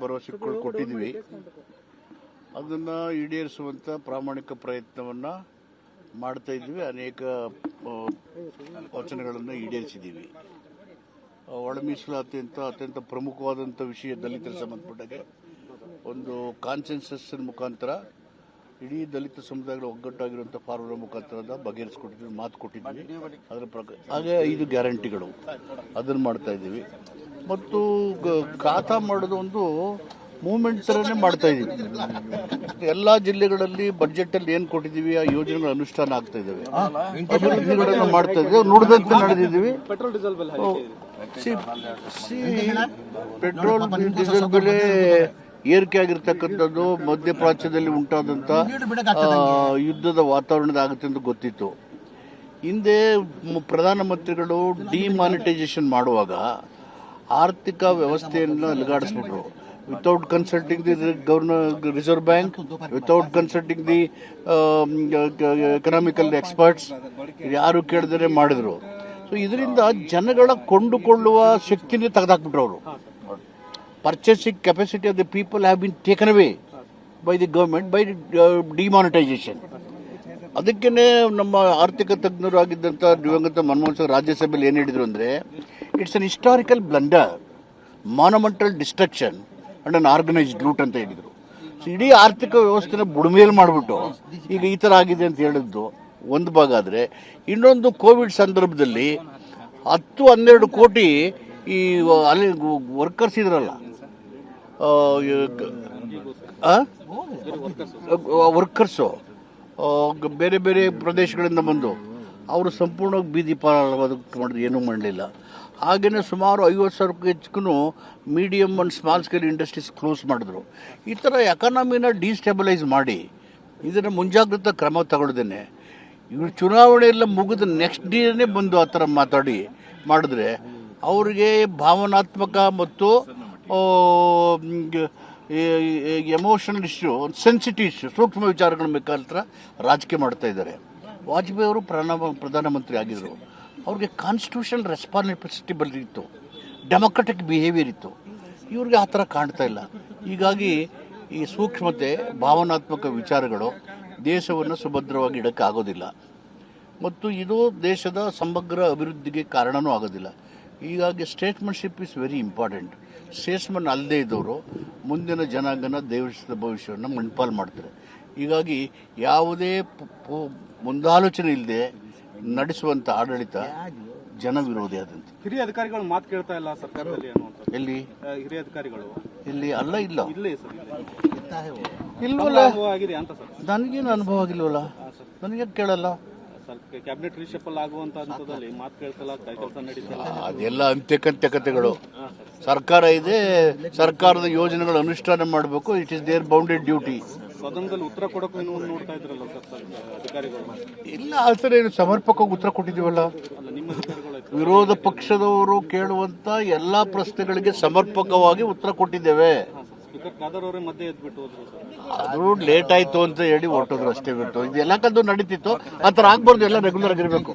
ಭರವಸೆಗಳು ಕೊಟ್ಟಿದ್ವಿ. ಅದನ್ನು ಈಡೇರಿಸುವಂಥ ಪ್ರಾಮಾಣಿಕ ಪ್ರಯತ್ನವನ್ನು ಮಾಡ್ತಾ ಇದ್ವಿ. ಅನೇಕ ವಚನಗಳನ್ನು ಈಡೇರಿಸಿದ್ದೀವಿ. ಒಳ ಮೀಸಲಾತಿ ಅಂತ ಅತ್ಯಂತ ಪ್ರಮುಖವಾದಂಥ ವಿಷಯ ದಲಿತರ ಸಂಬಂಧಪಟ್ಟಾಗೆ ಒಂದು ಕಾನ್ಸೆನ್ಸಸ್ ಮುಖಾಂತರ ಇಡೀ ದಲಿತ ಸಮುದಾಯಗಳ ಒಗ್ಗಟ್ಟಾಗಿರುವಂಥ ಫಾರ್ಮುಲಾ ಮುಖಾಂತರ ಬಗೆಹರಿಸ್ಕೊಟ್ಟಿದ್ವಿ, ಮಾತು ಕೊಟ್ಟಿದ್ವಿ. ಅದರ ಪ್ರಕಾರ ಹಾಗೆ 5 ಗ್ಯಾರಂಟಿಗಳು ಅದನ್ನು ಮಾಡ್ತಾ ಇದ್ದೀವಿ. ಮತ್ತು ಖಾತಾ ಮಾಡೋದು ಒಂದು ಮೂವ್ಮೆಂಟ್ ಥರನೇ ಮಾಡ್ತಾ ಇದ್ದೀವಿ. ಎಲ್ಲ ಜಿಲ್ಲೆಗಳಲ್ಲಿ ಬಜೆಟಲ್ಲಿ ಏನು ಕೊಟ್ಟಿದ್ದೀವಿ ಆ ಯೋಜನೆಗಳ ಅನುಷ್ಠಾನ ಆಗ್ತಾ ಇದ್ದಾವೆ, ಅಭಿವೃದ್ಧಿಗಳನ್ನು ಮಾಡ್ತಾ ಇದ್ದೀವಿ, ನುಡಿದಂತೆ ನಡೆದಿದ್ದೀವಿ. ಪೆಟ್ರೋಲ್ ಡೀಸೆಲ್ ಬೆಲೆ ಏರಿಕೆ ಆಗಿರ್ತಕ್ಕಂಥದ್ದು ಮಧ್ಯಪ್ರಾಚ್ಯದಲ್ಲಿ ಉಂಟಾದಂಥ ಯುದ್ಧದ ವಾತಾವರಣದ ಆಗುತ್ತೆ ಅಂತ ಗೊತ್ತಿತ್ತು. ಹಿಂದೆ ಪ್ರಧಾನಮಂತ್ರಿಗಳು ಡಿಮಾನಿಟೈಸೇಷನ್ ಮಾಡುವಾಗ ಆರ್ಥಿಕ ವ್ಯವಸ್ಥೆಯನ್ನು ಅಲುಗಾಡಿಸ್ಬಿಟ್ರು. Without consulting the reserve bank, without consulting the economical experts, ಯಾರು ಕೇಳಿದರೆ ಮಾಡಿದ್ರು. ಸೊ ಇದರಿಂದ ಜನಗಳ ಕೊಂಡುಕೊಳ್ಳುವ ಶಕ್ತಿನೇ ತೆಗೆದಾಕ್ಬಿಟ್ರು ಅವರು. Purchasing capacity of the people have been taken away by the government by demonetization. ಅದಕ್ಕೇ ನಮ್ಮ ಆರ್ಥಿಕ ತಜ್ಞರು ಆಗಿದ್ದಂಥ ದಿವಂಗತ ಮನಮೋಹನ್ ಸಿಂಗ್ ರಾಜ್ಯಸಭೆಯಲ್ಲಿ ಏನು ಹೇಳಿದರು ಅಂದರೆ, it's an historical blunder, monumental destruction and an organised loot ಅಂತ ಹೇಳಿದರು. ಸೊ ಇಡೀ ಆರ್ಥಿಕ ವ್ಯವಸ್ಥೆನ ಬುಡಮೇಲೆ ಮಾಡಿಬಿಟ್ಟು ಈಗ ಈ ಥರ ಆಗಿದೆ ಅಂತ ಹೇಳಿದ್ದು ಒಂದು ಭಾಗ. ಆದರೆ ಇನ್ನೊಂದು ಕೋವಿಡ್ ಸಂದರ್ಭದಲ್ಲಿ 10-12 ಕೋಟಿ ಈ ಅಲ್ಲಿ ವರ್ಕರ್ಸ್ ಇದ್ರಲ್ಲ, ವರ್ಕರ್ಸು ಬೇರೆ ಬೇರೆ ಪ್ರದೇಶಗಳಿಂದ ಬಂದು ಅವರು ಸಂಪೂರ್ಣವಾಗಿ ಬೀದಿ ಮಾಡಿದ್ರು, ಏನೂ ಮಾಡಲಿಲ್ಲ. ಹಾಗೆಯೇ ಸುಮಾರು 50,000ಕ್ಕೂ ಹೆಚ್ಚು medium and small scale industries close ಮಾಡಿದ್ರು. ಈ ಥರ ಎಕಾನಮಿನ ಡಿಸ್ಟೆಬಲೈಸ್ ಮಾಡಿ ಇದನ್ನು ಮುಂಜಾಗ್ರತಾ ಕ್ರಮ ತಗೊಳ್ದೇನೆ ಇವರು ಚುನಾವಣೆ ಎಲ್ಲ ಮುಗಿದ ನೆಕ್ಸ್ಟ್ ಡೇನೇ ಬಂದು ಆ ಥರ ಮಾತಾಡಿ ಮಾಡಿದ್ರೆ ಅವರಿಗೆ ಭಾವನಾತ್ಮಕ ಮತ್ತು ಎಮೋಷನಲ್ ಇಶ್ಯೂ, ಸೆನ್ಸಿಟಿವ್ ಇಶ್ಯೂ, ಸೂಕ್ಷ್ಮ ವಿಚಾರಗಳ ಮುಖಾಂತರ ರಾಜಕೀಯ ಮಾಡ್ತಾ ಇದ್ದಾರೆ. ವಾಜಪೇಯಿ ಅವರು ಪ್ರಧಾನಮಂತ್ರಿ ಆಗಿದ್ದರು. ಅವ್ರಿಗೆ ಕಾನ್ಸ್ಟಿಟ್ಯೂಷನ್ ರೆಸ್ಪಾನ್ಸಿಬಿಲಿಟಿ ಇತ್ತು, ಡೆಮೊಕ್ರೆಟಿಕ್ ಬಿಹೇವಿಯರ್ ಇತ್ತು. ಇವ್ರಿಗೆ ಆ ಥರ ಕಾಣ್ತಾ ಇಲ್ಲ. ಹೀಗಾಗಿ ಈ ಸೂಕ್ಷ್ಮತೆ, ಭಾವನಾತ್ಮಕ ವಿಚಾರಗಳು ದೇಶವನ್ನು ಸುಭದ್ರವಾಗಿ ಇಡೋಕ್ಕಾಗೋದಿಲ್ಲ ಮತ್ತು ಇದು ದೇಶದ ಸಮಗ್ರ ಅಭಿವೃದ್ಧಿಗೆ ಕಾರಣವೂ ಆಗೋದಿಲ್ಲ. ಹೀಗಾಗಿ ಸ್ಟೇಟ್ಸ್ಮನ್ಶಿಪ್ ಇಸ್ ವೆರಿ ಇಂಪಾರ್ಟೆಂಟ್. ಸ್ಟೇಟ್ಸ್ಮನ್ ಅಲ್ಲದೆ ಇದ್ದವರು ಮುಂದಿನ ಜನಾಂಗನ ದೇಶದ ಭವಿಷ್ಯವನ್ನು ಮಣ್ಪಾಲು ಮಾಡ್ತಾರೆ. ಹೀಗಾಗಿ ಯಾವುದೇ ಮುಂದಾಲೋಚನೆ ಇಲ್ಲದೆ ನಡೆಸುವಂಥ ಆಡಳಿತ ಜನ ವಿರೋಧಿ ಆದಂತ. ಹಿರಿಯ ಅಧಿಕಾರಿಗಳು ಮಾತು ಕೇಳ್ತಾ ಇಲ್ಲ ಸರ್ಕಾರದಲ್ಲಿ. ಎಲ್ಲಿ ಹಿರಿಯ ಅಧಿಕಾರಿಗಳು ಎಲ್ಲಿ ಇಲ್ಲ ಇಲ್ವಲ್ಲ, ನನಗೇನು ಅನುಭವ ಆಗಿಲ್ವಲ್ಲ, ನನಗೆ ಕೇಳಲ್ಲ. ಕ್ಯಾಬಿನೆಟ್ ರಿಶಫಲ್ ಆಗುವಂತ ಹಂತದಲ್ಲಿ ಮಾತು ಕೇಳ್ತಲ್ಲ, ಕೆಲಸ ನಡೀತಲ್ಲ. ಅದೆಲ್ಲ ಅಂತ್ಯಕಂತ್ಯ ಕಥೆಗಳು. ಸರ್ಕಾರ ಇದೆ, ಸರ್ಕಾರದ ಯೋಜನೆಗಳು ಅನುಷ್ಠಾನ ಮಾಡಬೇಕು. It is there bounded duty. ಸದನದಲ್ಲಿ ಉತ್ತರ ಕೊಡೋಕೆ ನೋಡ್ತಾ ಇದ್ರಲ್ಲ ಅಧಿಕಾರಿಗಳು. ಇಲ್ಲ, ಆ ಥರ ಏನು ಸಮರ್ಪಕವಾಗಿ ಉತ್ತರ ಕೊಟ್ಟಿದ್ದೀವಲ್ಲ. ವಿರೋಧ ಪಕ್ಷದವರು ಕೇಳುವಂತ ಎಲ್ಲಾ ಪ್ರಶ್ನೆಗಳಿಗೆ ಸಮರ್ಪಕವಾಗಿ ಉತ್ತರ ಕೊಟ್ಟಿದ್ದೇವೆ. ಅದು ಲೇಟ್ ಆಯ್ತು ಅಂತ ಹೇಳಿ ಹೊರಟೋದ್ರು ಅಷ್ಟೇ ಬಿಟ್ಟು ಇದೆಲ್ಲ ಕದ್ದು ನಡೀತಿತ್ತು. ಆ ಥರ ಆಗ್ಬಾರ್ದು, ಎಲ್ಲ ರೆಗ್ಯುಲರ್ ಆಗಿರ್ಬೇಕು.